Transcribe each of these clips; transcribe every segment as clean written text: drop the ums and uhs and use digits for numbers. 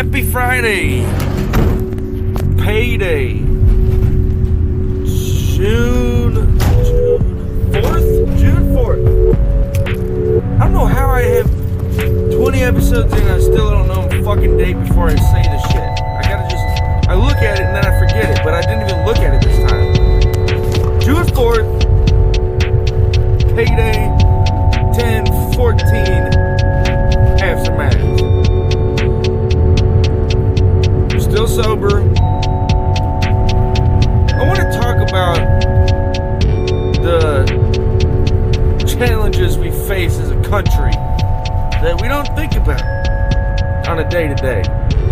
Happy Friday! Payday! June 4th? June 4th. I don't know how I have 20 episodes in and I still don't know the fucking date before I say the shit. I look at it and then I forget it, but I didn't even look at it this time. June 4th, payday, 10:14, aftermath. I'm still sober. I want to talk about the challenges we face as a country that we don't think about on a day-to-day,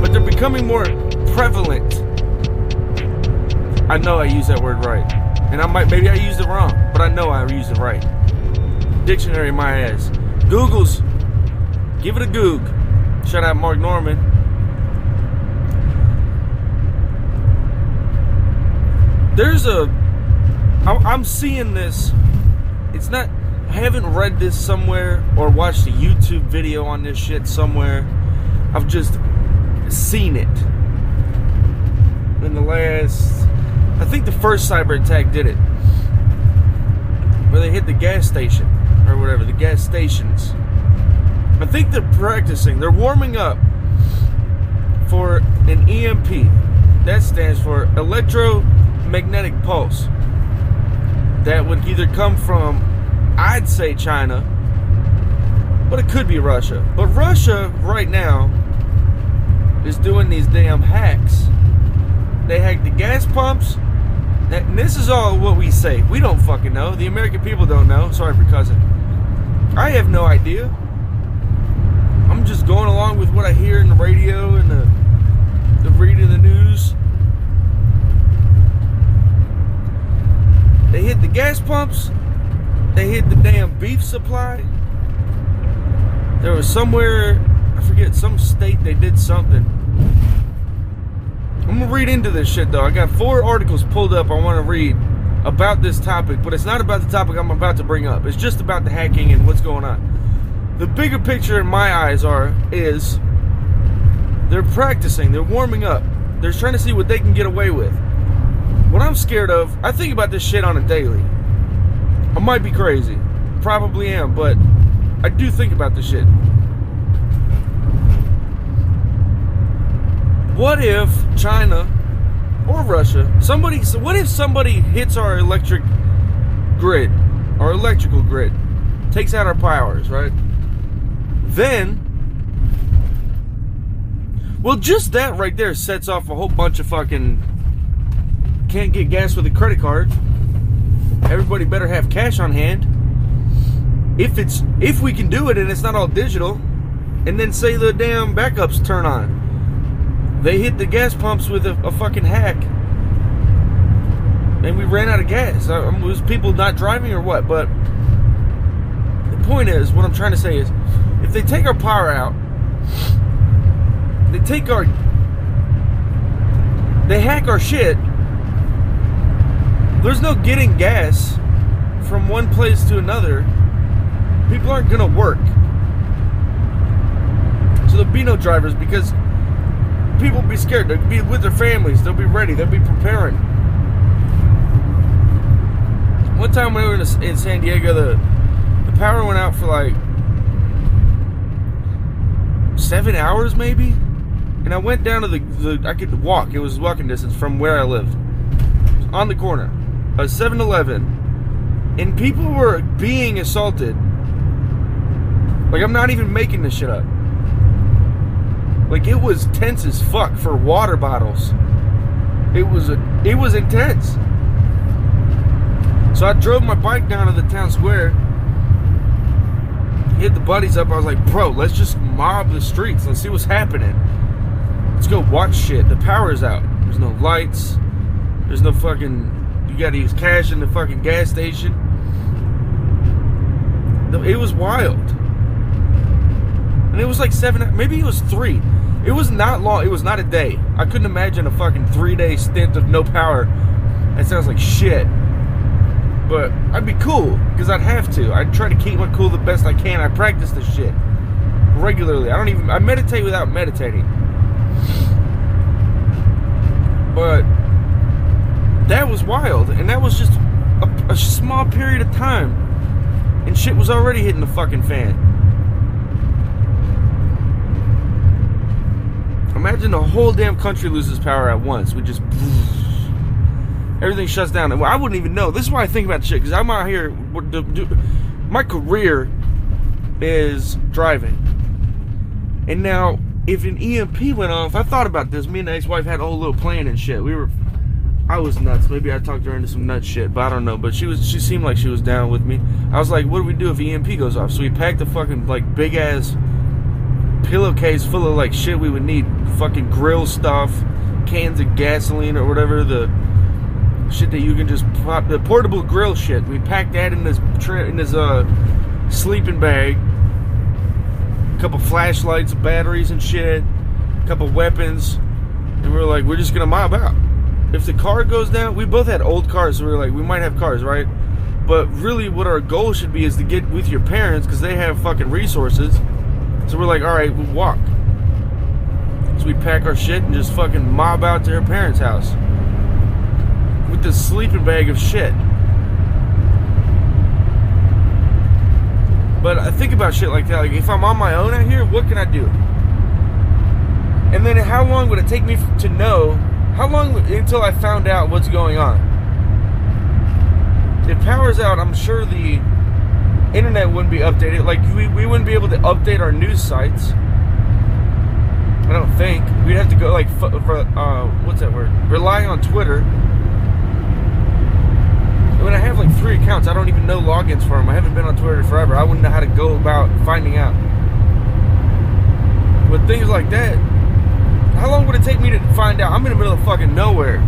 but they're becoming more prevalent. I know I use that word right, and maybe I used it wrong, but I know I used it right. Dictionary in my ass. Google's, give it a goog. Shout out Mark Norman. I'm seeing this. It's not, I haven't read this somewhere or watched a YouTube video on this shit somewhere. I've just seen it. In the last, I think the first cyber attack did it, where they hit the gas station or whatever, the gas stations. I think they're practicing, they're warming up for an EMP. That stands for electromagnetic pulse. That would either come from, I'd say China, but it could be Russia. But Russia right now is doing these damn hacks. They hacked the gas pumps. And this is all what we say. We don't fucking know. The American people don't know. Sorry for cussing. I have no idea. I'm just going along with what I hear in the radio and the reading the news. They hit the gas pumps. They hit the damn beef supply. There was somewhere, I forget, some state they did something. I'm going to read into this shit, though. I got 4 articles pulled up I want to read about this topic, but it's not about the topic I'm about to bring up. It's just about the hacking and what's going on. The bigger picture in my eyes is they're practicing. They're warming up. They're trying to see what they can get away with. What I'm scared of, I think about this shit on a daily. I might be crazy. Probably am, but I do think about this shit. What if China or Russia, what if somebody hits our electrical grid, takes out our powers, right? Then, well, just that right there sets off a whole bunch of fucking can't get gas with a credit card. Everybody better have cash on hand. If we can do it and it's not all digital, and then say the damn backups turn on. They hit the gas pumps with a fucking hack. And we ran out of gas. Was people not driving or what? But the point is, what I'm trying to say is, if they take our power out, they hack our shit, there's no getting gas from one place to another. People aren't gonna work. So there'll be no drivers because people will be scared. They'll be with their families. They'll be ready. They'll be preparing. One time when we were in San Diego, the power went out for like 7 hours maybe. And I went down to I could walk. It was walking distance from where I lived. On the corner. A 7-Eleven. And people were being assaulted. Like, I'm not even making this shit up. Like, it was tense as fuck for water bottles. It was intense. So I drove my bike down to the town square, hit the buddies up. I was like, bro, let's just mob the streets. Let's see what's happening. Let's go watch shit. The power's out. There's no lights. There's no fucking, you gotta use cash in the fucking gas station. It was wild. And it was like 7, maybe it was 3. It was not long. It was not a day. I couldn't imagine a fucking 3-day stint of no power. That sounds like shit. But I'd be cool, because I'd have to. I'd try to keep my cool the best I can. I practice this shit regularly. I meditate without meditating. But that was wild, and that was just a small period of time, and shit was already hitting the fucking fan. Imagine the whole damn country loses power at once. We just everything shuts down, and I wouldn't even know. This is why I think about shit, because I'm out here. My career is driving, and now if an EMP went off, I thought about this. Me and the ex-wife had a whole little plan and shit. I was nuts. Maybe I talked her into some nut shit, but I don't know. But she seemed like she was down with me. I was like, what do we do if EMP goes off? So we packed a fucking like big ass pillowcase full of like shit we would need. Fucking grill stuff, cans of gasoline or whatever, the shit that you can just pop, the portable grill shit. We packed that in this sleeping bag. A couple flashlights, batteries and shit, a couple weapons, and we were like, we're just gonna mob out. If the car goes down, we both had old cars, so we were like, we might have cars, right? But really what our goal should be is to get with your parents, because they have fucking resources. So we're like, alright, we'll walk. So we pack our shit and just fucking mob out to her parents' house with this sleeping bag of shit. But I think about shit like that. Like, if I'm on my own out here, what can I do? And then how long would it take me to know? How long until I found out what's going on? If power's out, I'm sure the internet wouldn't be updated. Like, we wouldn't be able to update our news sites. I don't think. We'd have to go, like, what's that word? Rely on Twitter. When I have, like, 3 accounts, I don't even know logins for them. I haven't been on Twitter forever. I wouldn't know how to go about finding out. With things like that, how long would it take me to find out? I'm in the middle of fucking nowhere.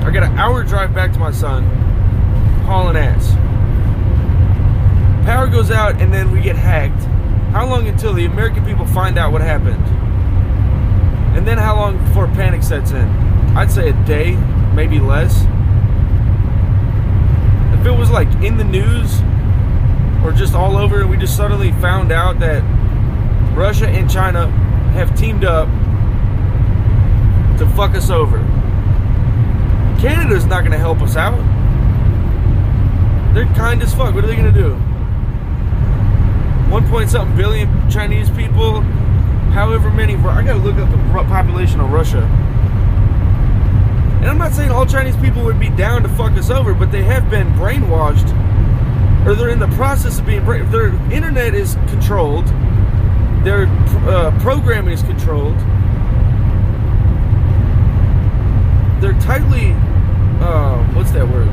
I got an hour drive back to my son, hauling ass. Power goes out and then we get hacked. How long until the American people find out what happened? And then how long before panic sets in? I'd say a day, maybe less. If it was like in the news or just all over and we just suddenly found out that Russia and China have teamed up to fuck us over, Canada's not going to help us out. They're kind as fuck. What are they going to do? 1.something billion Chinese people, however many. I gotta look up the population of Russia. And I'm not saying all Chinese people would be down to fuck us over, but they have been brainwashed, or they're in the process of being brainwashed. Their internet is controlled, their programming is controlled, they're tightly, what's that word?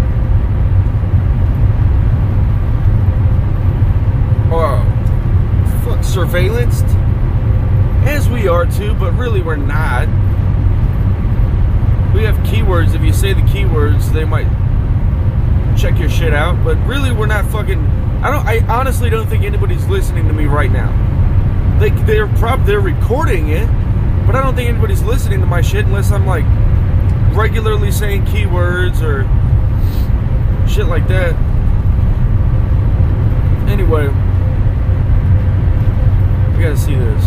Surveillanced, as we are too, but really we're not. We have keywords. If you say the keywords, they might check your shit out, but really we're not fucking. I honestly don't think anybody's listening to me right now. They're recording it, but I don't think anybody's listening to my shit unless I'm like regularly saying keywords or shit like that. Anyway, I gotta see this.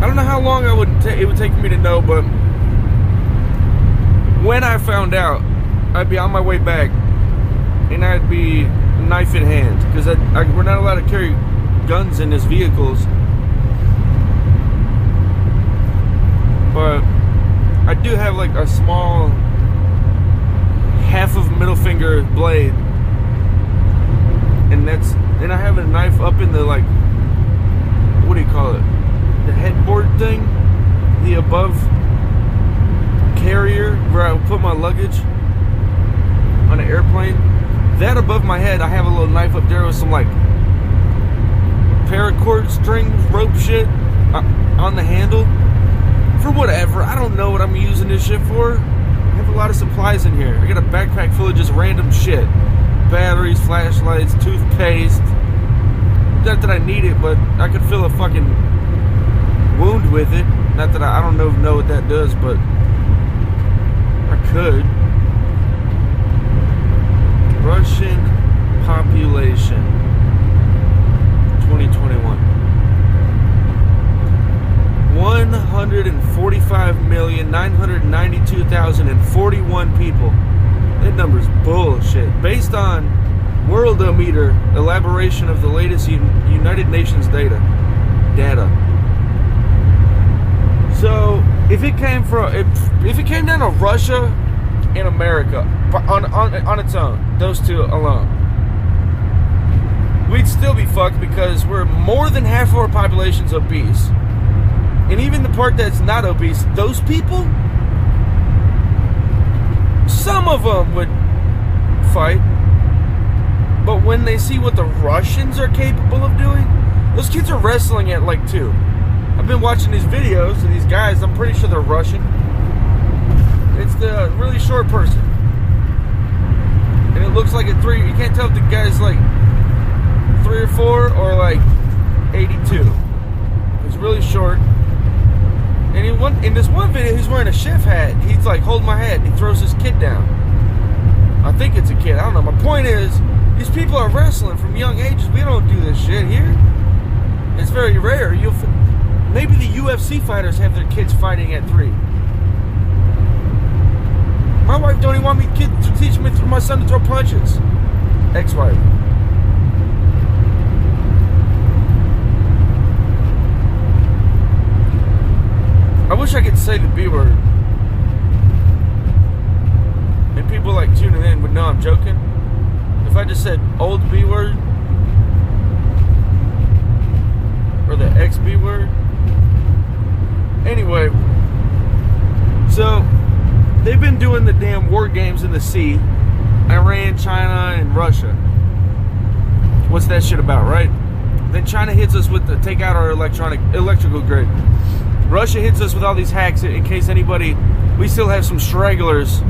I don't know how long it would take me to know, but when I found out, I'd be on my way back, and I'd be knife in hand, because we're not allowed to carry guns in these vehicles. But I do have like a small half of middle finger blade, and I have a knife up in the, like, what do you call it? The headboard thing, the above carrier where I would put my luggage on an airplane. That above my head, I have a little knife up there with some like paracord string rope shit on the handle. For whatever, I don't know what I'm using this shit for. I have a lot of supplies in here. I got a backpack full of just random shit. Batteries, flashlights, toothpaste. Not that I need it, but I could fill a fucking wound with it. Not that I don't know what that does, but I could. Russian 2,041 people. That number's bullshit. Based on Worldometer elaboration of the latest United Nations data. So if it came down to Russia and America on its own, those two alone, we'd still be fucked because we're more than half of our population's obese. And even the part that's not obese, those people, some of them would fight. But when they see what the Russians are capable of doing, those kids are wrestling at like 2. I've been watching these videos of these guys. I'm pretty sure they're Russian. It's the really short person. And it looks like a 3. You can't tell if the guy's like 3 or 4 or like 82. He's really short. And in this one video, he's wearing a chef hat. He's like, hold my hat. He throws his kid down. I think it's a kid. I don't know. My point is, these people are wrestling from young ages. We don't do this shit here. It's very rare. Maybe the UFC fighters have their kids fighting at 3. My wife don't even want me to teach my son to throw punches. Ex-wife. I wish I could say the B word. And people like tuning in would know I'm joking. If I just said old B word, or the X B word. Anyway, so they've been doing the damn war games in the sea. Iran, China, and Russia. What's that shit about, right? Then China hits us with the take out our electrical grid. Russia hits us with all these hacks in case anybody... We still have some stragglers,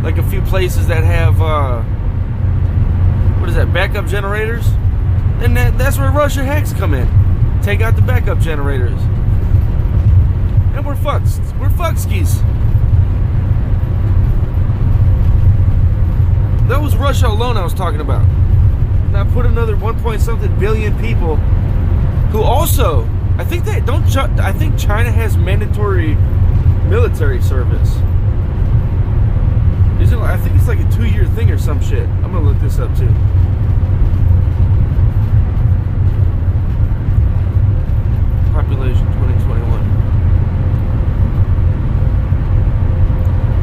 like a few places that have, what is that, backup generators? And that's where Russia hacks come in. Take out the backup generators. And we're fucked. We're fuckskis. That was Russia alone I was talking about. Now put another 1-point-something billion people who also... I think China has mandatory military service. I think it's like a 2-year thing or some shit. I'm gonna look this up too. Population 2021.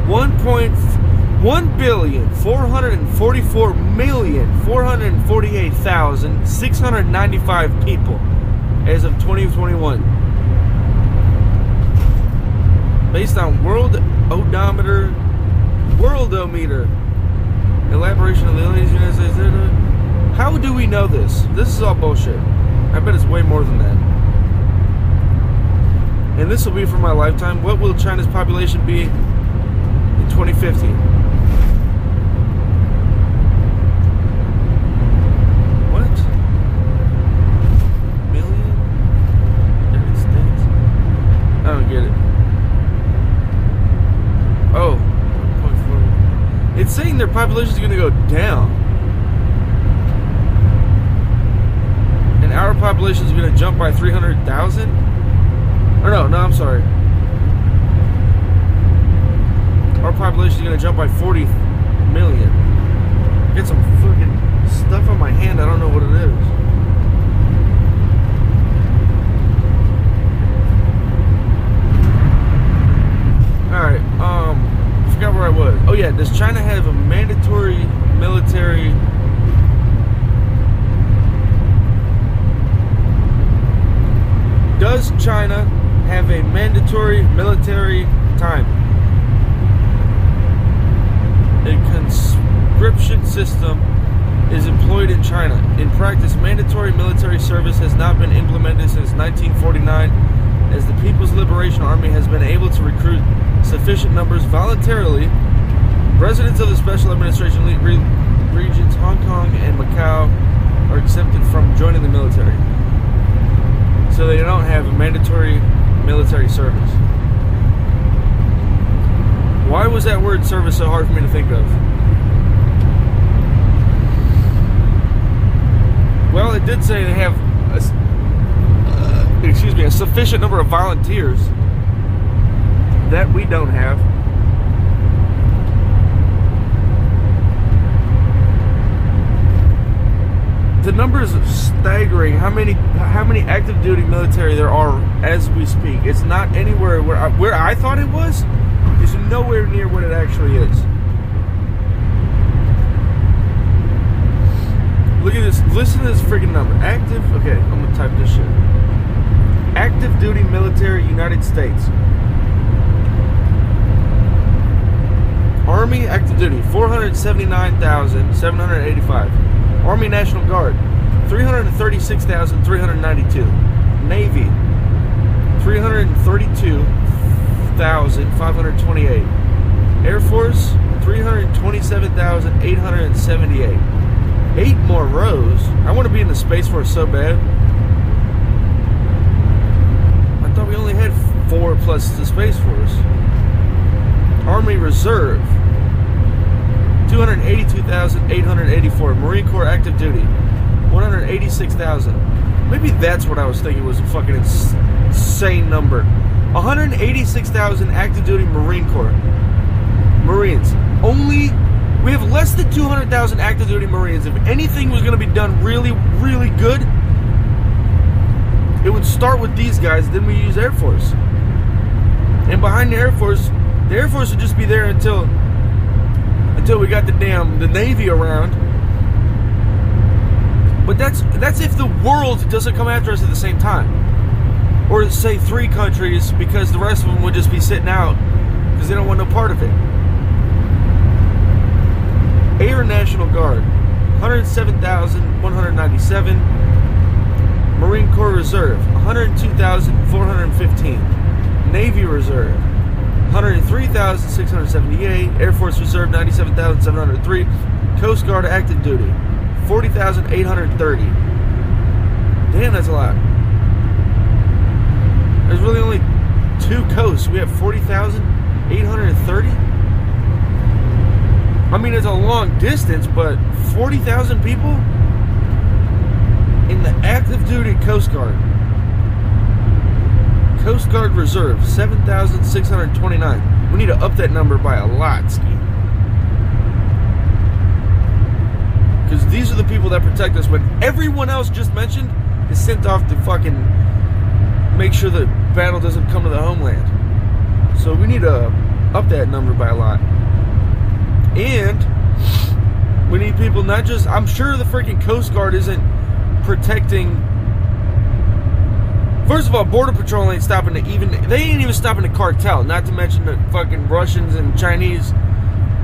1,444,448,695 people as of 2021. Based on Worldometer elaboration of the United States. How do we know this? This is all bullshit. I bet it's way more than that. And this will be for my lifetime. What will China's population be in 2050? What? Million? United States? I don't get it. Oh. It's saying their population is going to go down. And our population is going to jump by 300,000? Or no, I'm sorry. Our population is going to jump by 40 million. Get some fucking stuff on my hand. I don't know what it is. Alright, I forgot where I was. Oh yeah, does China have a mandatory military... Does China have a mandatory military time? A conscription system is employed in China. In practice, mandatory military service has not been implemented since 1949, as the People's Liberation Army has been able to recruit sufficient numbers voluntarily. Residents of the Special Administration regions Hong Kong and Macau are exempted from joining the military. So they don't have a mandatory military service. Why was that word service so hard for me to think of? Well, it did say they have a sufficient number of volunteers that we don't have. staggering how many active duty military there are as we speak. It's not anywhere where I thought it was. It's nowhere near what it actually is. Look at this. Listen to this freaking number. Active. Okay, I'm gonna type this shit. Active duty military, United States. Army active duty, 479,785. Army National Guard, 336,392. Navy, 332,528. Air Force, 327,878. 8 more rows. I want to be in the Space Force so bad. I thought we only had 4 plus the Space Force. Army Reserve, 282,884. Marine Corps active duty, 186,000. Maybe that's what I was thinking was a fucking insane number. 186,000 active duty Marine Corps. Marines. Only, we have less than 200,000 active duty Marines. If anything was going to be done really, really good, it would start with these guys, then we use Air Force. And behind the Air Force would just be there until we got the Navy around. But that's if the world doesn't come after us at the same time. Or say 3 countries, because the rest of them would just be sitting out because they don't want no part of it. Air National Guard, 107,197. Marine Corps Reserve, 102,415. Navy Reserve, 103,678. Air Force Reserve, 97,703. Coast Guard active duty, 40,830. Damn, that's a lot. There's really only 2 coasts. We have 40,830. I mean, it's a long distance, but 40,000 people in the active duty Coast Guard. Coast Guard Reserve, 7,629. We need to up that number by a lot, Ski. Because these are the people that protect us when everyone else just mentioned is sent off to fucking make sure the battle doesn't come to the homeland. So we need to up that number by a lot. And we need people not just... I'm sure the freaking Coast Guard isn't protecting... First of all, Border Patrol ain't stopping to even... They ain't even stopping the cartel. Not to mention the fucking Russians and Chinese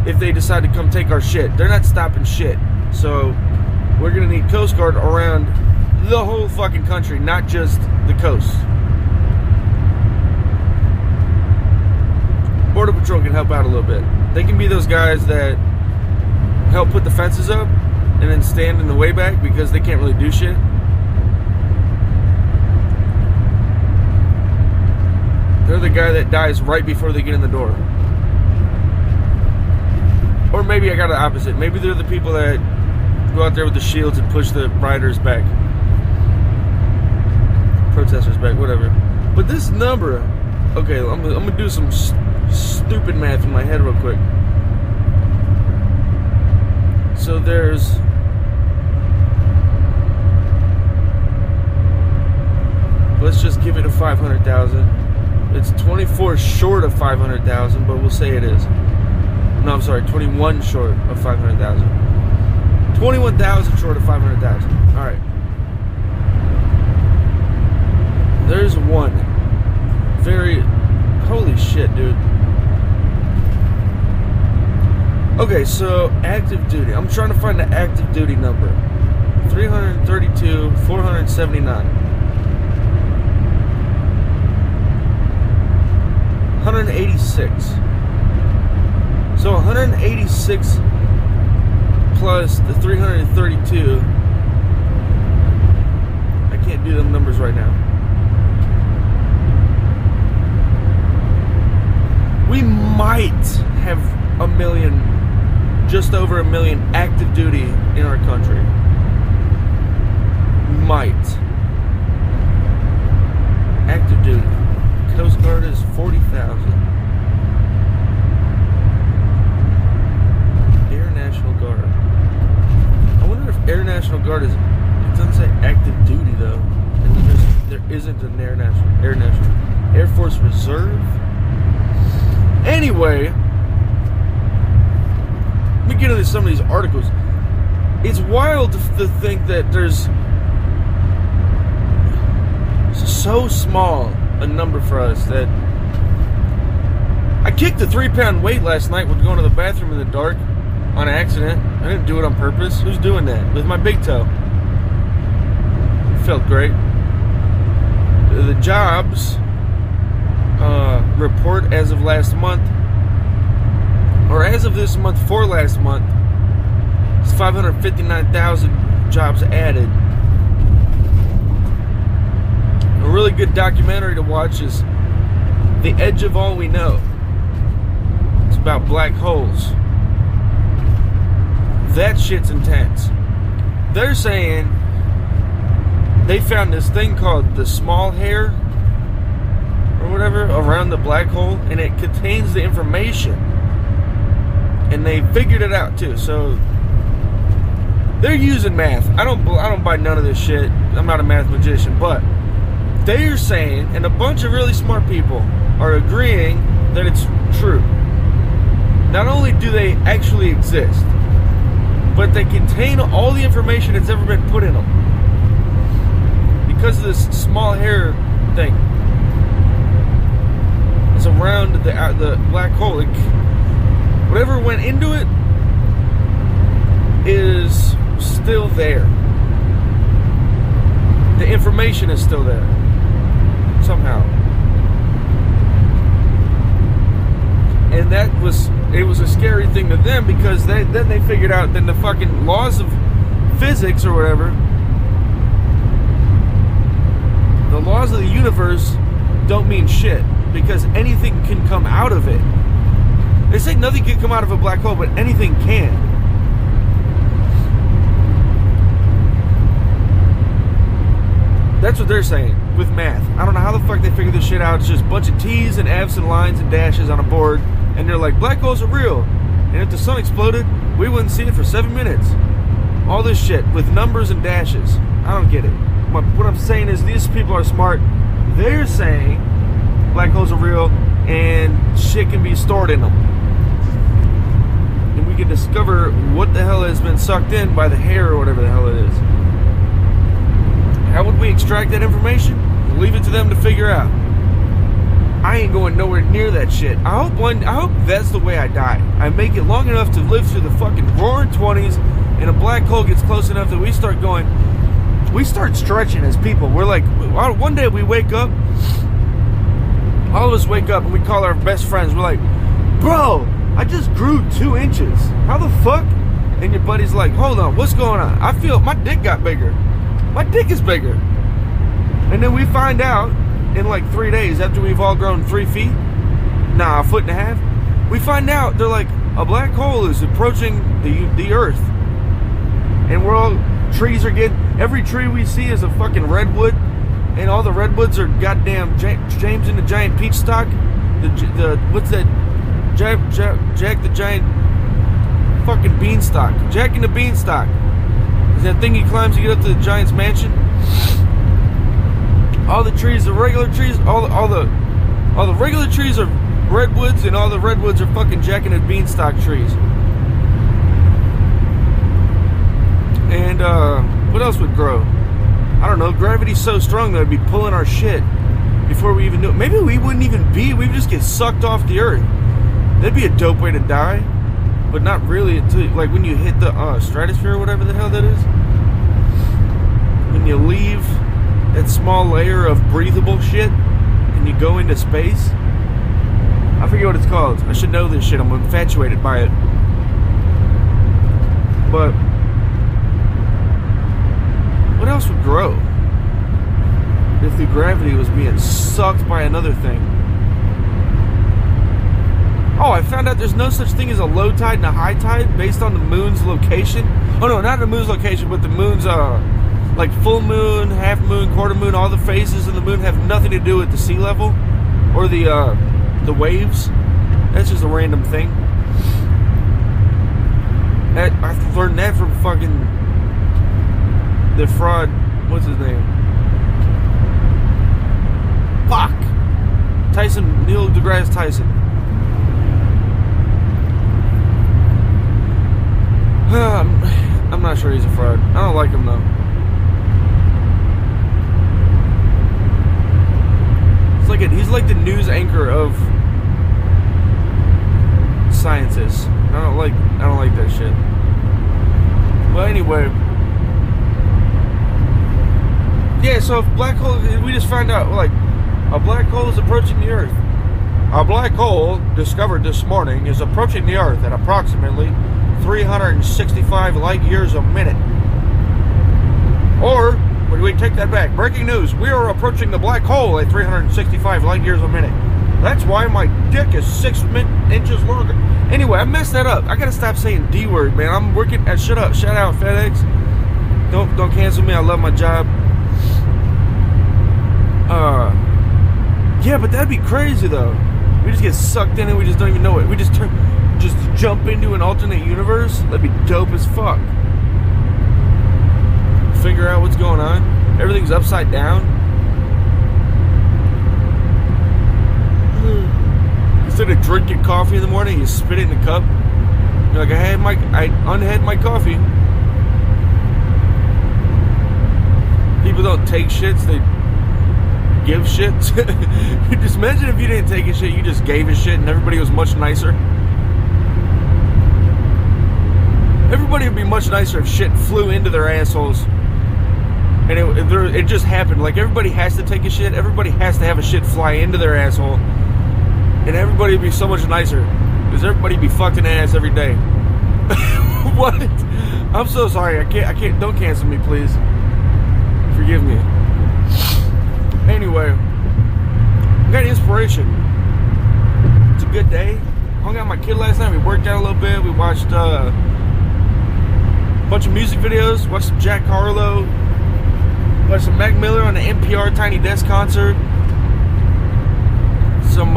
if they decide to come take our shit. They're not stopping shit. So we're going to need Coast Guard around the whole fucking country, not just the coast. Border Patrol can help out a little bit. They can be those guys that help put the fences up and then stand in the way back because they can't really do shit. They're the guy that dies right before they get in the door. Or maybe I got the opposite. Maybe they're the people that go out there with the shields and push the rioters back. Protesters back, whatever. But this number... Okay, I'm gonna do some stupid math in my head real quick. So there's... Let's just give it a 500,000. It's 24 short of 500,000, but we'll say it is. No, I'm sorry, 21 short of 500,000. 21,000 short of 500,000. Alright. There's one. Very... Holy shit, dude. Okay, so active duty. I'm trying to find the active duty number. 332,479. 186. So 186 plus the 332. I can't do them numbers right now. We might have a million, just over a million active duty in our country. Might. Active duty. Coast Guard is 40,000. Air National Guard. I wonder if Air National Guard is... It doesn't say active some of these articles. It's wild to think that there's so small a number for us that I kicked a 3-pound weight last night with going to the bathroom in the dark on accident. I didn't do it on purpose. Who's doing that? With my big toe. It felt great. The jobs report as of last month, or as of this month for last month, it's 559,000 jobs added. A really good documentary to watch is The Edge of All We Know. It's about black holes. That shit's intense. They're saying they found this thing called the small hair or whatever around the black hole, and it contains the information. And they figured it out too. So they're using math. I don't buy none of this shit. I'm not a math magician, but they're saying, and a bunch of really smart people are agreeing that it's true. Not only do they actually exist, but they contain all the information that's ever been put in them. Because of this small hair thing. It's around the black hole. Whatever went into it is still there. The information is still there. Somehow. And it was a scary thing to them, because then they figured out that the fucking laws of physics or whatever, the laws of the universe don't mean shit, because anything can come out of it. They say nothing can come out of a black hole, but anything can. That's what they're saying with math. I don't know how the fuck they figured this shit out. It's just a bunch of T's and F's and lines and dashes on a board, and they're like, black holes are real, and if the sun exploded, we wouldn't see it for 7 minutes. All this shit with numbers and dashes. I don't get it. What I'm saying is, these people are smart. They're saying black holes are real and shit can be stored in them, and we can discover what the hell has been sucked in by the hair or whatever the hell it is. How would we extract that information? Leave it to them to figure out. I ain't going nowhere near that shit. I hope that's the way I die. I make it long enough to live through the fucking roaring 20s, and a black hole gets close enough that we start stretching as people. We're like, one day we wake up, all of us wake up and we call our best friends. We're like, bro, I just grew 2 inches. How the fuck? And your buddy's like, hold on, what's going on? I feel my dick got bigger. My dick is bigger. And then we find out in like 3 days after we've all grown 3 feet, a foot and a half, we find out they're like, a black hole is approaching the earth. And every tree we see is a fucking redwood, and all the redwoods are goddamn James and the Giant Peach stock. What's that? Jack the Giant fucking Beanstalk. Jack and the Beanstalk. Is that thing he climbs to get up to the Giant's mansion? All the trees, the regular trees, all the regular trees are redwoods, and all the redwoods are fucking Jack and the Beanstalk trees. And what else would grow? I don't know. Gravity's so strong that it'd be pulling our shit before we even knew it. Maybe we wouldn't even be. We'd just get sucked off the earth. That'd be a dope way to die. But not really until, like, when you hit the stratosphere or whatever the hell that is. When you leave that small layer of breathable shit and you go into space. I forget what it's called. I should know this shit. I'm infatuated by it. But what else would grow if the gravity was being sucked by another thing? Oh, I found out there's no such thing as a low tide and a high tide based on the moon's location. Oh no, not the moon's location, but the moon's like full moon, half moon, quarter moon. All the phases of the moon have nothing to do with the sea level or the waves. That's just a random thing. I've learned that from fucking the fraud. What's his name? Fuck. Neil deGrasse Tyson. fraud. I don't like him though. He's like the news anchor of scientists. I don't like that shit. Well, anyway, yeah. So if black hole, we just found out like a black hole is approaching the Earth. A black hole discovered this morning is approaching the Earth at approximately 365 light years a minute. Or, we take that back. Breaking news. We are approaching the black hole at 365 light years a minute. That's why my dick is 6 inches longer. Anyway, I messed that up. I gotta stop saying D word, man. I'm working at shut out FedEx. Don't cancel me. I love my job. Yeah, but that'd be crazy though. We just get sucked in and we just don't even know it. We just jump into an alternate universe. That'd be dope as fuck. Figure out what's going on. Everything's upside down. Instead of drinking coffee in the morning, you spit it in the cup. You're like, I unhead my coffee. People don't take shits, they give shits. Just imagine if you didn't take a shit, you just gave a shit and everybody was much nicer. Everybody would be much nicer if shit flew into their assholes. And it just happened. Like, everybody has to take a shit. Everybody has to have a shit fly into their asshole. And everybody would be so much nicer. Because everybody would be fucked in the ass every day. What? I'm so sorry. I can't. Don't cancel me, please. Forgive me. Anyway. I got inspiration. It's a good day. Hung out with my kid last night. We worked out a little bit. We watched a bunch of music videos. Watched some Jack Harlow. Watched some Mac Miller on the NPR Tiny Desk concert. Some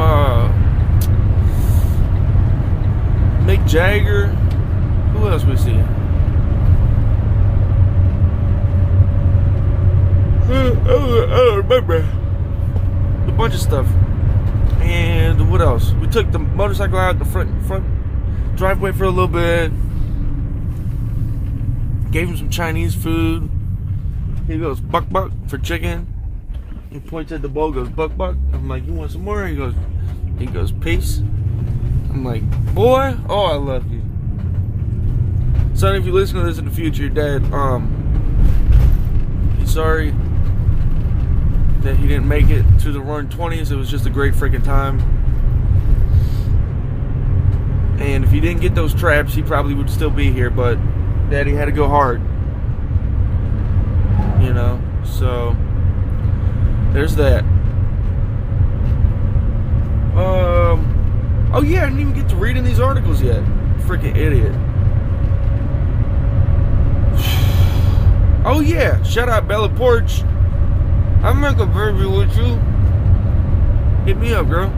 Mick Jagger. Who else we see? I don't remember. A bunch of stuff. And what else? We took the motorcycle out the front driveway for a little bit. Gave him some Chinese food. He goes, buck for chicken. He points at the bowl, goes, buck. I'm like, you want some more? He goes, peace. I'm like, boy, oh, I love you. Son, if you listen to this in the future, your dad, he's sorry that he didn't make it to the Roaring 20s. It was just a great freaking time. And if he didn't get those traps, he probably would still be here, but Daddy had to go hard. You know, so there's that. Oh yeah, I didn't even get to reading these articles yet. Freaking idiot. Oh yeah, shout out Bella Porch. I'll make a baby with you. Hit me up, girl.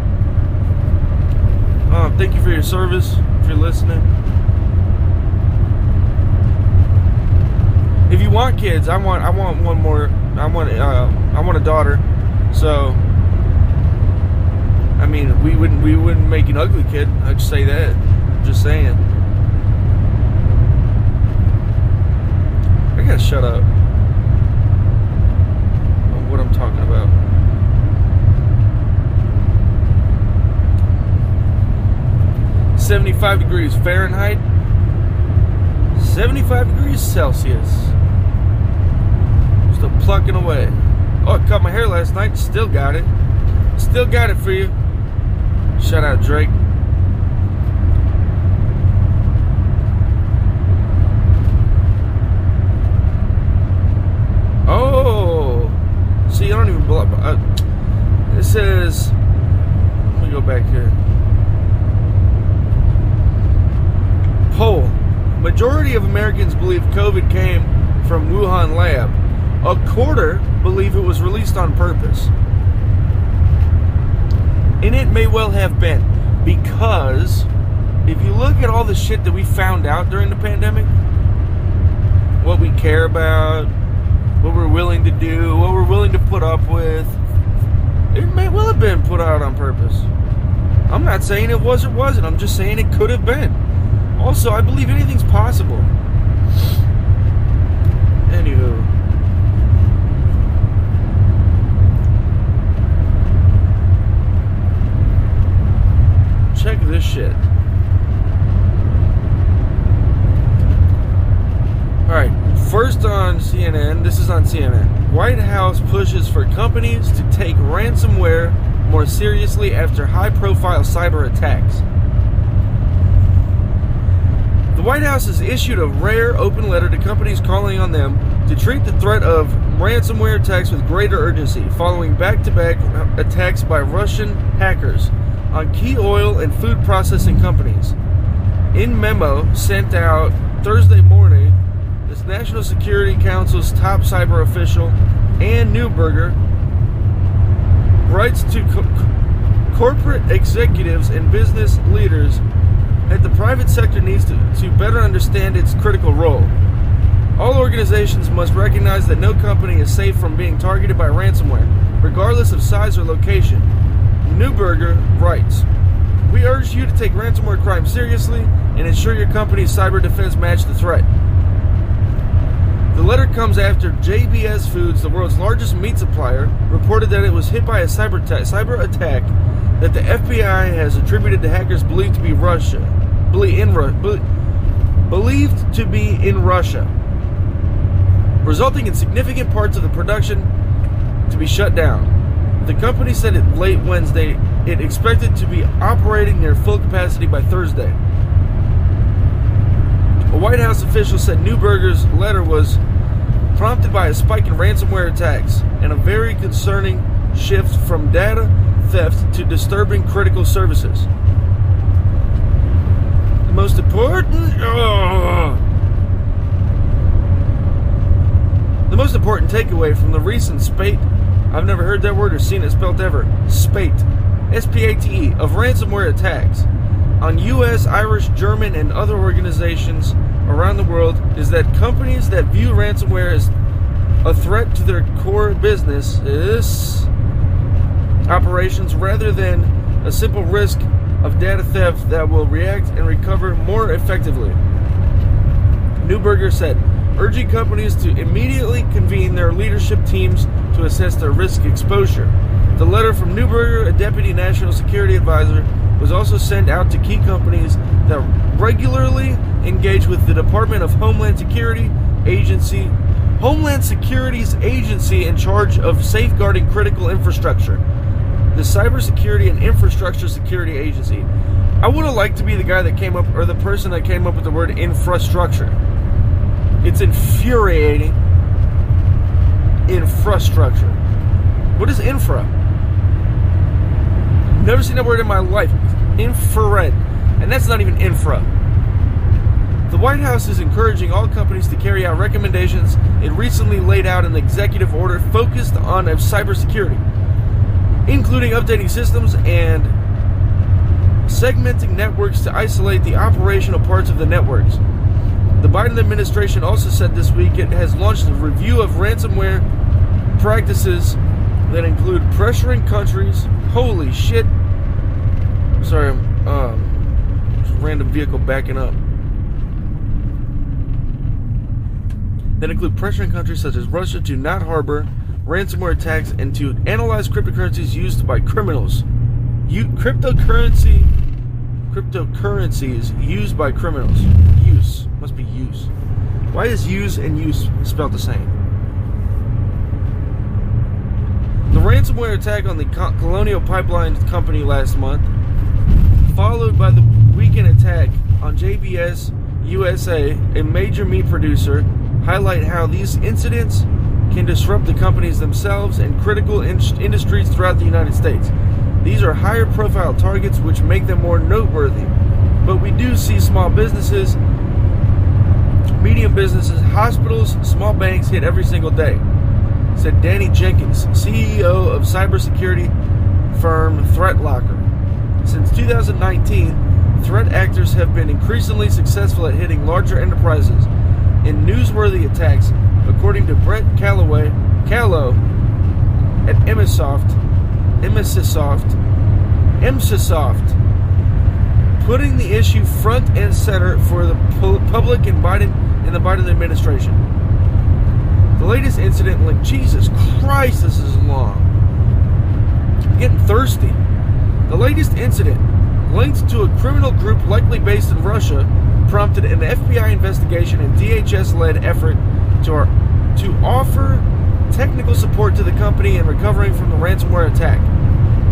Thank you for your service, if you're listening. If you want kids, I want one more. I want a daughter. So, I mean, we wouldn't make an ugly kid. I'd just say that. Just saying. I gotta shut up on what I'm talking about. $75 degrees Fahrenheit. 75 degrees Celsius. Still plucking away. Oh, I cut my hair last night. Still got it. Still got it for you. Shout out Drake. Oh. See, I don't even blow up. It says, let me go back here. Poll. Majority of Americans believe COVID came from Wuhan lab. A quarter believe it was released on purpose. And it may well have been, because if you look at all the shit that we found out during the pandemic, what we care about, what we're willing to do, what we're willing to put up with, it may well have been put out on purpose. I'm not saying it was or wasn't. I'm just saying it could have been. Also, I believe anything's possible. Anywho. Check this shit. Alright, first on CNN, this is on CNN. White House pushes for companies to take ransomware more seriously after high-profile cyber attacks. The White House has issued a rare open letter to companies calling on them to treat the threat of ransomware attacks with greater urgency, following back-to-back attacks by Russian hackers on key oil and food processing companies. In memo sent out Thursday morning, the National Security Council's top cyber official, Ann Neuberger, writes to corporate executives and business leaders that the private sector needs to better understand its critical role. All organizations must recognize that no company is safe from being targeted by ransomware, regardless of size or location. Neuberger writes, "We urge you to take ransomware crime seriously and ensure your company's cyber defense match the threat." The letter comes after JBS Foods, the world's largest meat supplier, reported that it was hit by a cyber attack that the FBI has attributed to hackers believed to be in Russia, resulting in significant parts of the production to be shut down. The company said it late Wednesday it expected to be operating near full capacity by Thursday. A White House official said Neuberger's letter was prompted by a spike in ransomware attacks and a very concerning shift from data theft to disturbing critical services. The most important takeaway from the recent spate, I've never heard that word or seen it spelled ever, spate, S-P-A-T-E, of ransomware attacks on U.S., Irish, German, and other organizations around the world is that companies that view ransomware as a threat to their core business operations rather than a simple risk of data theft that will react and recover more effectively. Neuberger said, urging companies to immediately convene their leadership teams to assess their risk exposure. The letter from Neuberger, a deputy national security advisor, was also sent out to key companies that regularly engage with the Department of Homeland Security's agency in charge of safeguarding critical infrastructure, the Cybersecurity and Infrastructure Security Agency. I would have liked to be the guy that came up, or the person that came up with the word infrastructure. It's infuriating. Infrastructure. What is infra? Never seen that word in my life. Infrared. And that's not even infra. The White House is encouraging all companies to carry out recommendations it recently laid out in the executive order focused on cybersecurity, including updating systems and segmenting networks to isolate the operational parts of the networks. The Biden administration also said this week it has launched a review of ransomware practices that include pressuring countries. Holy shit. Sorry, just a random vehicle backing up. That include pressuring countries such as Russia to not harbor ransomware attacks and to analyze cryptocurrencies used by criminals. Cryptocurrencies used by criminals. Use. Must be use. Why is use and use spelled the same? The ransomware attack on the Colonial Pipeline Company last month, followed by the weekend attack on JBS USA, a major meat producer, highlight how these incidents can disrupt the companies themselves and critical industries throughout the United States. These are higher profile targets which make them more noteworthy. But we do see small businesses, medium businesses, hospitals, small banks hit every single day, said Danny Jenkins, CEO of cybersecurity firm ThreatLocker. Since 2019, threat actors have been increasingly successful at hitting larger enterprises in newsworthy attacks, according to Brett Callow at Emsisoft, putting the issue front and center for the public and the Biden administration. The latest incident, like, Jesus Christ, this is long. I'm getting thirsty. The latest incident, linked to a criminal group likely based in Russia, prompted an FBI investigation and DHS-led effort to offer technical support to the company in recovering from the ransomware attack.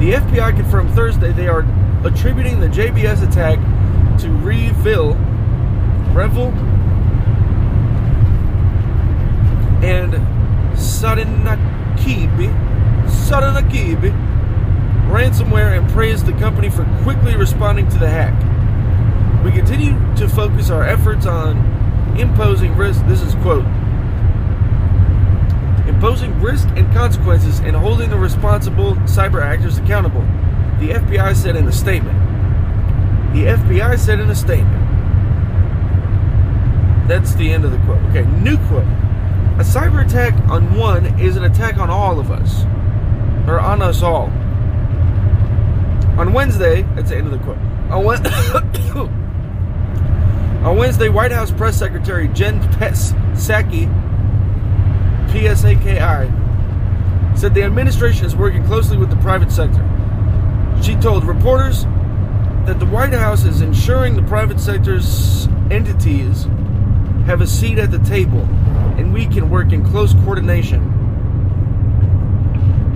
The FBI confirmed Thursday they are attributing the JBS attack to Revel and Sadanakibi ransomware and praised the company for quickly responding to the hack. We continue to focus our efforts on imposing risk. This is quote. Imposing risk and consequences and holding the responsible cyber actors accountable, the FBI said in a statement. That's the end of the quote. Okay, new quote. A cyber attack on one is an attack on all of us. Or on us all. On Wednesday, that's the end of the quote. On Wednesday, White House Press Secretary Jen Psaki, P-S-A-K-I, said the administration is working closely with the private sector. She told reporters that the White House is ensuring the private sector's entities have a seat at the table and we can work in close coordination.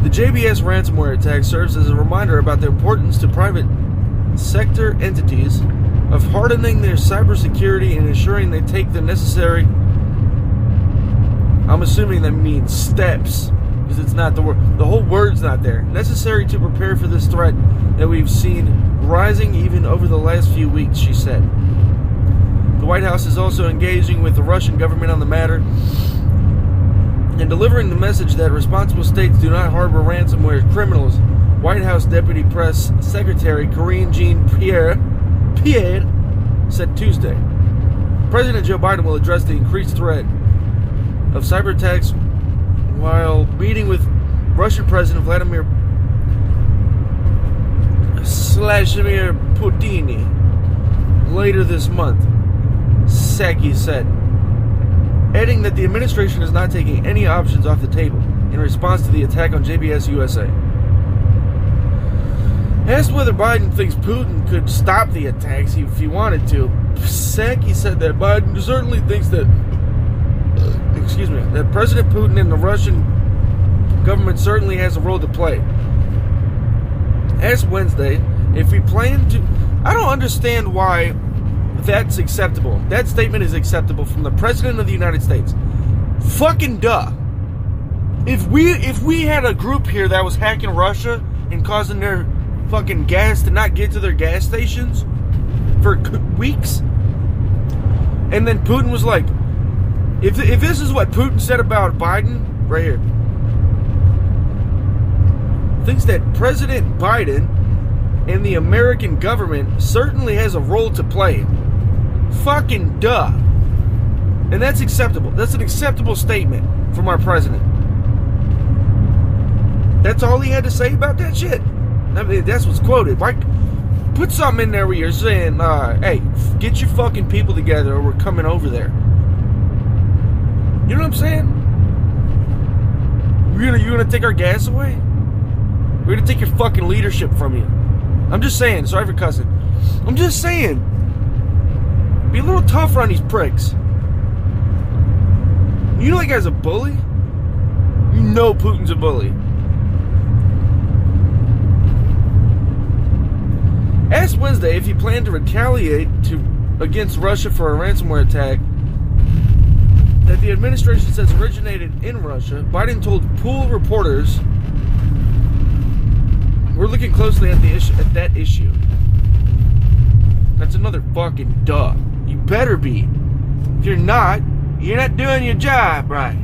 The JBS ransomware attack serves as a reminder about the importance to private sector entities of hardening their cybersecurity and ensuring they take the necessary, I'm assuming that means steps, because it's not the word, the whole word's not there, necessary to prepare for this threat that we've seen rising even over the last few weeks, she said. The White House is also engaging with the Russian government on the matter and delivering the message that responsible states do not harbor ransomware criminals. White House Deputy Press Secretary Karine Jean-Pierre said Tuesday. President Joe Biden will address the increased threat of cyber attacks while meeting with Russian President Vladimir Putin later this month, Psaki said, adding that the administration is not taking any options off the table in response to the attack on JBS USA. Asked whether Biden thinks Putin could stop the attacks if he wanted to, Psaki said that Biden certainly thinks that that President Putin and the Russian government certainly has a role to play. Asked Wednesday if we plan to... I don't understand why that's acceptable. That statement is acceptable from the President of the United States. Fucking duh. If we had a group here that was hacking Russia and causing their fucking gas to not get to their gas stations for weeks, and then Putin was like, if this is what Putin said about Biden, right here, thinks that President Biden and the American government certainly has a role to play. Fucking duh. And that's acceptable. That's an acceptable statement from our president. That's all he had to say about that shit. I mean, that's what's quoted. Like, put something in there where you're saying, hey, get your fucking people together or we're coming over there. You know what I'm saying? You're gonna take our gas away? We're gonna take your fucking leadership from you. I'm just saying, sorry for cussing. I'm just saying, be a little tougher on these pricks. You know that guy's a bully? You know Putin's a bully. Asked Wednesday if he planned to retaliate against Russia for a ransomware attack that the administration says originated in Russia, Biden told Pool reporters, "We're looking closely at that issue." That's another fucking duh. You better be. If you're not doing your job right.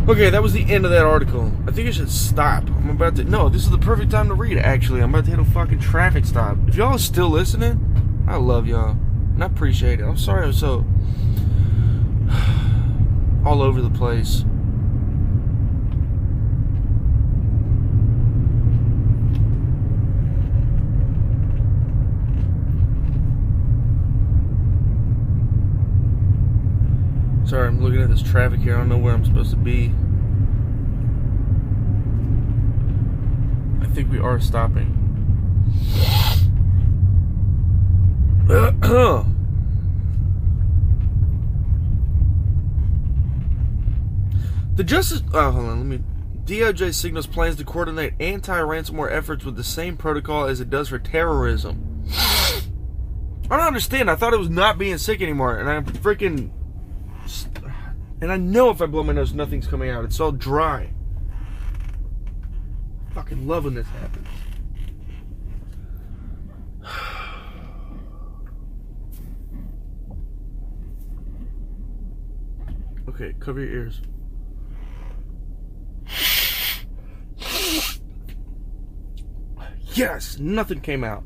Okay, that was the end of that article. I think I should stop. No, this is the perfect time to read it, actually. I'm about to hit a fucking traffic stop. If y'all are still listening, I love y'all. And I appreciate it. I'm sorry I'm so all over the place. Sorry, I'm looking at this traffic here. I don't know where I'm supposed to be. I think we are stopping. The Justice... Oh, hold on. Let me... DOJ signals plans to coordinate anti-ransomware efforts with the same protocol as it does for terrorism. I don't understand. I thought it was not being sick anymore. And I'm freaking... And I know if I blow my nose, nothing's coming out. It's all dry. Fucking love when this happens. Okay, cover your ears. Yes, nothing came out.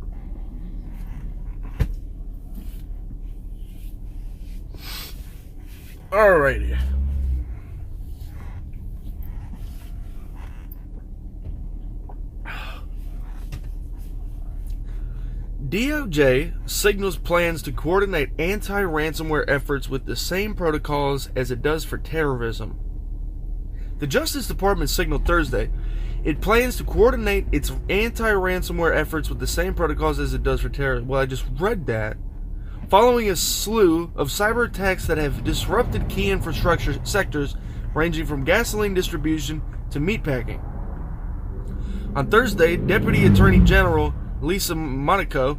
Alrighty. DOJ signals plans to coordinate anti-ransomware efforts with the same protocols as it does for terrorism. The Justice Department signaled Thursday it plans to coordinate its anti-ransomware efforts with the same protocols as it does for terrorism. Well, I just read that. Following a slew of cyber attacks that have disrupted key infrastructure sectors ranging from gasoline distribution to meatpacking. On Thursday, Deputy Attorney General Lisa Monaco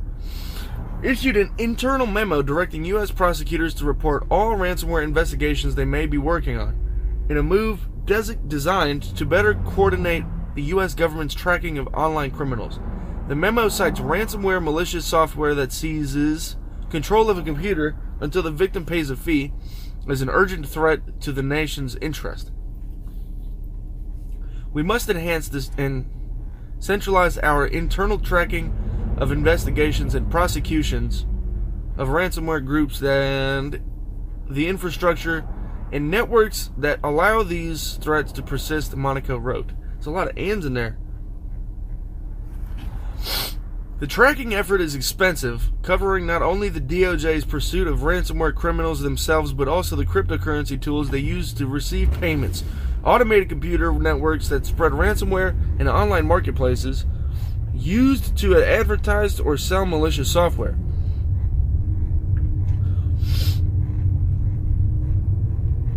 issued an internal memo directing U.S. prosecutors to report all ransomware investigations they may be working on, in a move designed to better coordinate the U.S. government's tracking of online criminals. The memo cites ransomware malicious software that seizes control of a computer until the victim pays a fee as an urgent threat to the nation's interest. We must enhance this and centralize our internal tracking of investigations and prosecutions of ransomware groups and the infrastructure and networks that allow these threats to persist, Monaco wrote. There's a lot of ands in there. The tracking effort is expensive, covering not only the DOJ's pursuit of ransomware criminals themselves, but also the cryptocurrency tools they use to receive payments, automated computer networks that spread ransomware, and online marketplaces used to advertise or sell malicious software.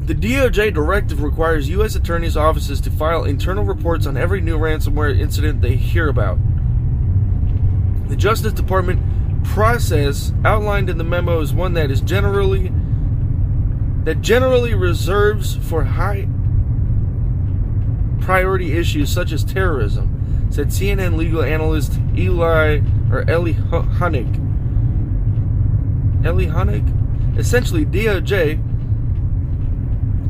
The DOJ directive requires U.S. attorneys' offices to file internal reports on every new ransomware incident they hear about. The Justice Department process outlined in the memo is one that generally reserves for high priority issues such as terrorism, said CNN legal analyst Eli Honig. Essentially, DOJ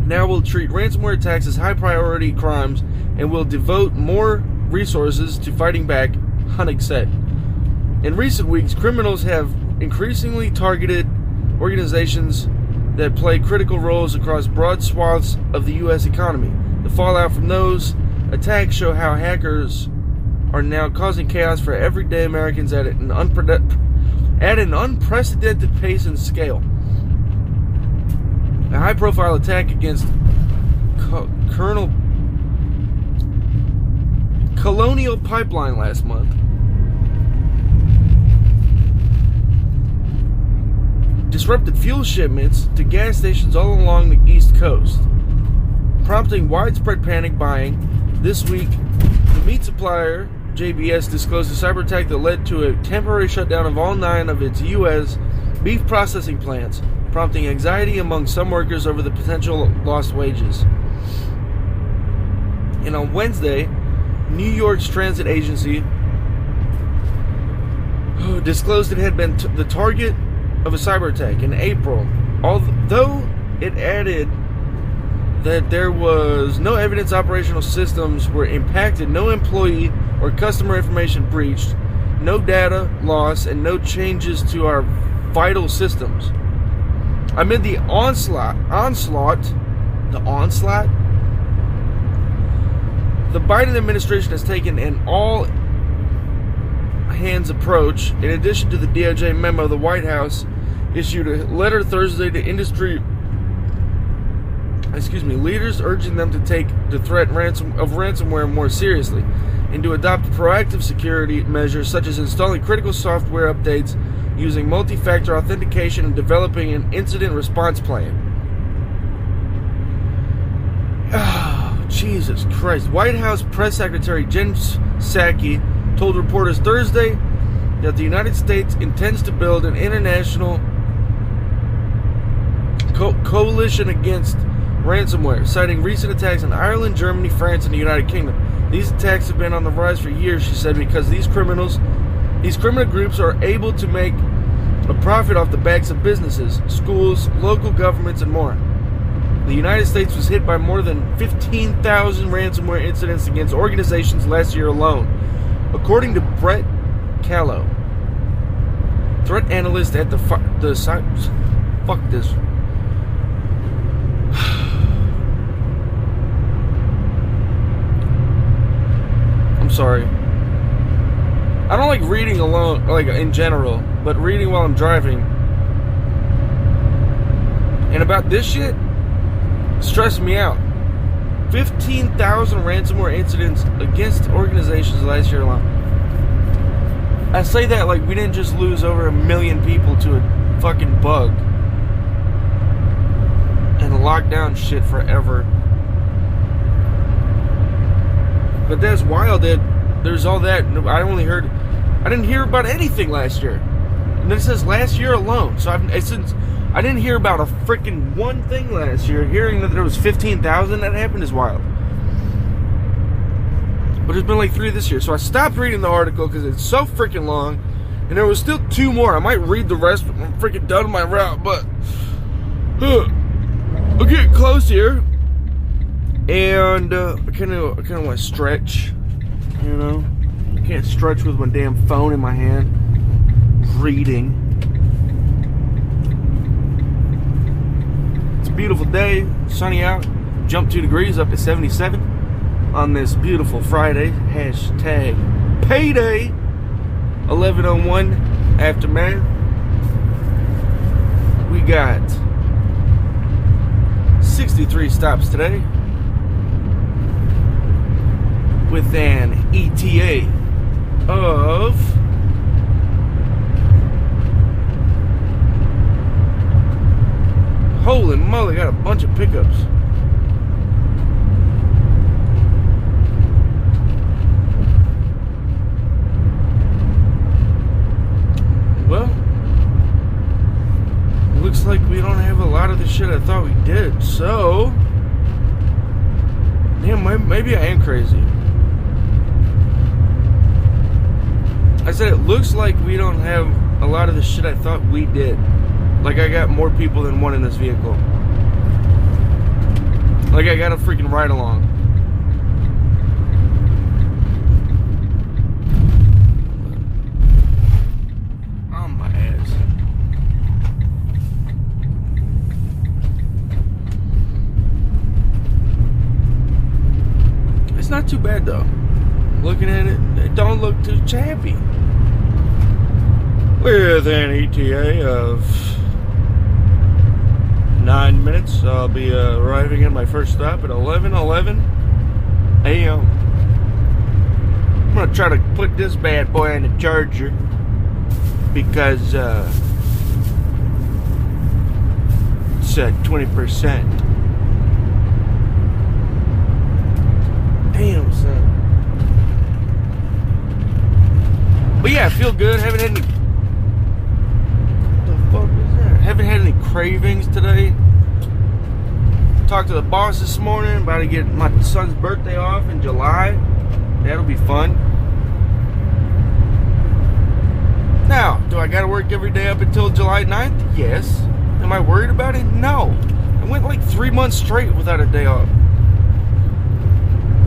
now will treat ransomware attacks as high priority crimes and will devote more resources to fighting back, Honig said. In recent weeks, criminals have increasingly targeted organizations that play critical roles across broad swaths of the U.S. economy. The fallout from those attacks show how hackers are now causing chaos for everyday Americans at an unprecedented pace and scale. A high-profile attack against Colonial Pipeline last month disrupted fuel shipments to gas stations all along the East Coast, prompting widespread panic buying. This week, the meat supplier JBS disclosed a cyber attack that led to a temporary shutdown of all 9 of its U.S. beef processing plants, prompting anxiety among some workers over the potential lost wages. And on Wednesday, New York's transit agency disclosed it had been the target of a cyber attack in April, although it added that there was no evidence operational systems were impacted, no employee or customer information breached, no data loss, and no changes to our vital systems. Amid the onslaught, the Biden administration has taken an all-hands approach. In addition to the DOJ memo, the White House issued a letter Thursday to industry leaders urging them to take the threat of ransomware more seriously and to adopt proactive security measures such as installing critical software updates, using multi-factor authentication, and developing an incident response plan. Oh, Jesus Christ. White House Press Secretary Jen Psaki told reporters Thursday that the United States intends to build an international coalition against ransomware, citing recent attacks in Ireland, Germany, France, and the United Kingdom. These attacks have been on the rise for years, she said, because these criminal groups are able to make a profit off the backs of businesses, schools, local governments, and more. The United States was hit by more than 15,000 ransomware incidents against organizations last year alone, according to Brett Callow, threat analyst at fuck this. I'm sorry. I don't like reading alone, like in general, but reading while I'm driving. And about this shit stressed me out. 15,000 ransomware incidents against organizations last year alone. I say that like we didn't just lose over 1 million people to a fucking bug and lock down shit forever. But that's wild that there's all that. I didn't hear about anything last year. And then it says last year alone. So I didn't hear about a freaking one thing last year. Hearing that there was 15,000 that happened is wild. But there's been like 3 this year. So I stopped reading the article because it's so freaking long. And there was still 2 more. I might read the rest when I'm freaking done with my route. But we're getting close here. And I kind of want to stretch, you know. I can't stretch with my damn phone in my hand, reading. It's a beautiful day, sunny out. Jumped 2 degrees up to 77 on this beautiful Friday. Hashtag payday. 11:01 aftermath. We got 63 stops today, with an ETA of holy moly, got a bunch of pickups. Well, looks like we don't have a lot of the shit I thought we did, so damn, maybe I am crazy. I said it looks like we don't have a lot of the shit I thought we did. Like I got more people than one in this vehicle. Like I got a freaking ride along. On my ass. It's not too bad though. Looking at it, it don't look too shabby. With an ETA of 9 minutes, I'll be arriving at my first stop at 11:11 a.m. I'm gonna try to put this bad boy in the charger because it's at 20%. Damn, son. But yeah, I feel good. Haven't had any. What the fuck is that? Haven't had any cravings today. Talked to the boss this morning. About to get my son's birthday off in July. That'll be fun. Now, do I gotta work every day up until July 9th? Yes. Am I worried about it? No. I went like 3 months straight without a day off.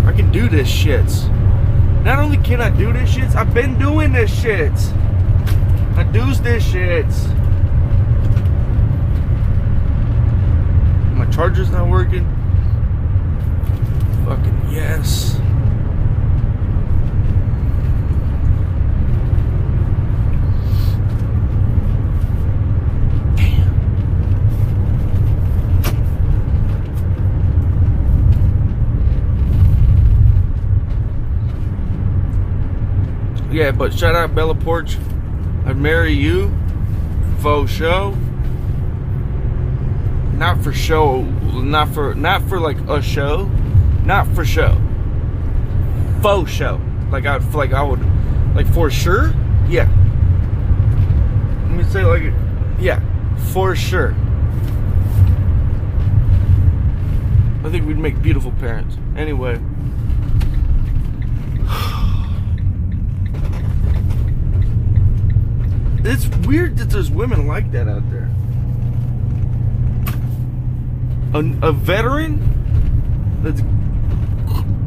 I can do this shit. Not only can I do this shit, I've been doing this shit. I do's this shit. My charger's not working. Fucking yes. Damn. Yeah, but shout out Bella Porch. I'd marry you. Faux show. Not for show. Not for like a show. Not for show. Faux show. Like I would. Like for sure? Yeah. Let me say like, yeah, for sure. I think we'd make beautiful parents. Anyway. It's weird that there's women like that out there. A veteran that's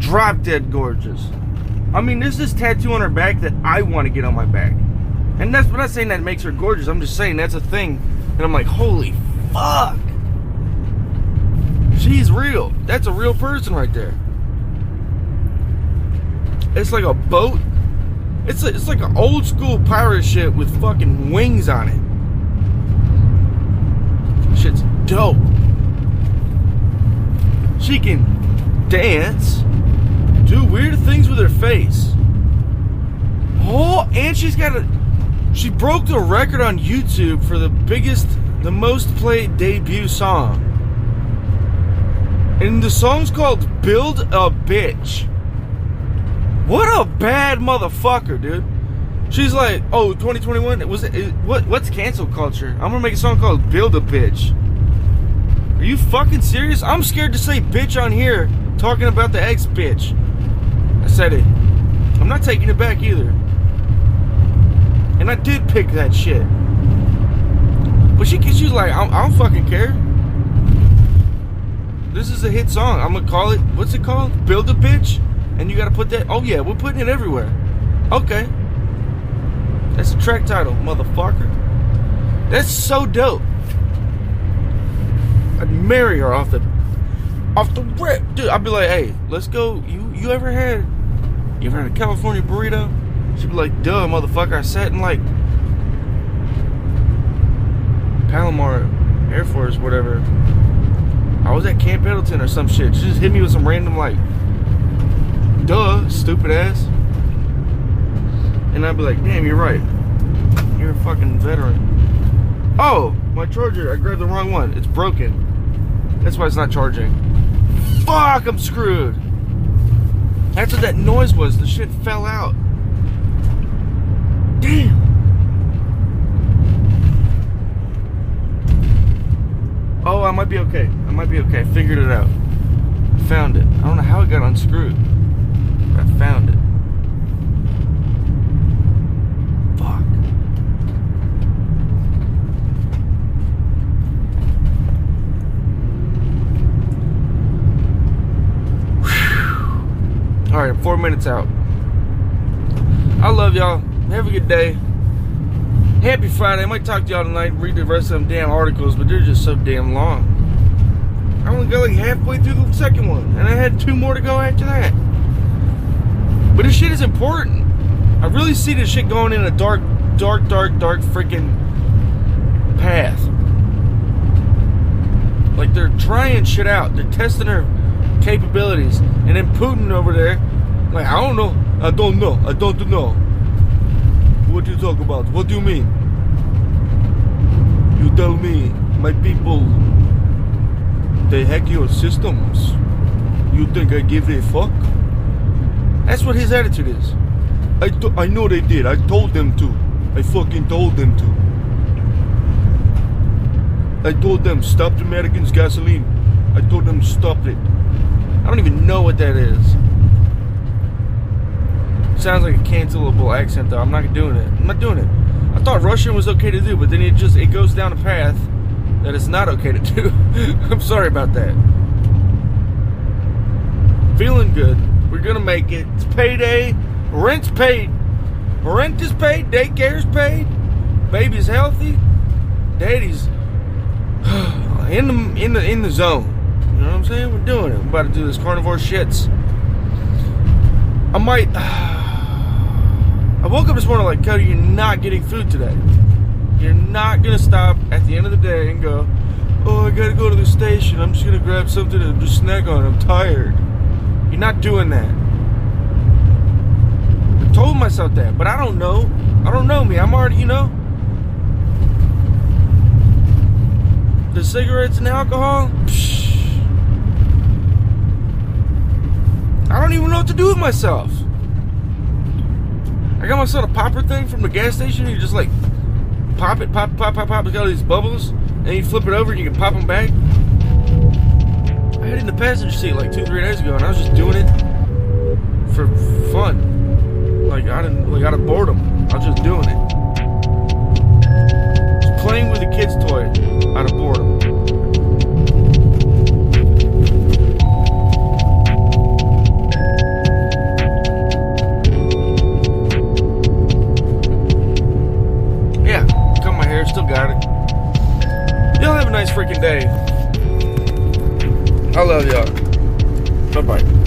drop dead gorgeous. I mean, there's this tattoo on her back that I want to get on my back. And I'm not saying that makes her gorgeous. I'm just saying that's a thing. And I'm like, holy fuck. She's real. That's a real person right there. It's like a boat. It's like an old school pirate ship with fucking wings on it. Shit's dope. She can dance, do weird things with her face. Oh, and she broke the record on YouTube for the most played debut song. And the song's called Build a Bitch. What a bad motherfucker, dude. She's like, oh, 2021, what's cancel culture? I'm gonna make a song called Build a Bitch. Are you fucking serious? I'm scared to say bitch on here, talking about the ex bitch. I said it. I'm not taking it back either. And I did pick that shit. But she's like, I don't fucking care. This is a hit song. I'm gonna call it, what's it called? Build a Bitch? And you gotta put that, oh yeah, we're putting it everywhere. Okay. That's a track title, motherfucker. That's so dope. I'd marry her off the rip. Dude, I'd be like, hey, let's go. You ever had a California burrito? She'd be like, duh, motherfucker. I sat in like Palomar Air Force, whatever. I was at Camp Pendleton or some shit. She just hit me with some random like, duh, stupid ass. And I'd be like, damn, you're right. You're a fucking veteran. Oh, my charger, I grabbed the wrong one. It's broken. That's why it's not charging. Fuck, I'm screwed. That's what that noise was. The shit fell out. Damn. Oh, I might be okay. I figured it out. Found it. I don't know how it got unscrewed. But I found it. Fuck. Whew. Alright, 4 minutes out. I love y'all. Have a good day. Happy Friday. I might talk to y'all tonight, read the rest of them damn articles, but they're just so damn long. I only got like halfway through the second one, and I had 2 more to go after that. But this shit is important. I really see this shit going in a dark freaking path. Like they're trying shit out. They're testing her capabilities. And then Putin over there, like, I don't know. I don't know. What do you talk about? What do you mean? You tell me, my people, they hack your systems. You think I give a fuck? That's what his attitude is. I know they did. I told them to. I fucking told them to. I told them, stop the Americans' gasoline. I told them, stop it. I don't even know what that is. Sounds like a cancelable accent though. I'm not doing it. I'm not doing it. I thought Russian was okay to do, but then it goes down a path that it's not okay to do. I'm sorry about that. Feeling good. We're gonna make it. It's payday. Rent's paid. Rent is paid. Daycare's paid. Baby's healthy. Daddy's in the zone. You know what I'm saying? We're doing it. We're about to do this carnivore shits. I woke up this morning like, Cody, you're not getting food today. You're not gonna stop at the end of the day and go, oh, I gotta go to the station. I'm just gonna grab something to just snack on. I'm tired. You're not doing that. told myself that, but I don't know. I don't know me. I'm already, the cigarettes and alcohol, I don't even know what to do with myself. I got myself a popper thing from the gas station. You just like pop it, pop. It's got all these bubbles, and you flip it over and you can pop them back. I had it in the passenger seat like 2-3 days ago, and I was just doing it for fun, like out of boredom. I was just doing it, just playing with a kid's toy out of boredom. Yeah, cut my hair, still got it. Y'all have a nice freaking day. I love y'all. Bye-bye.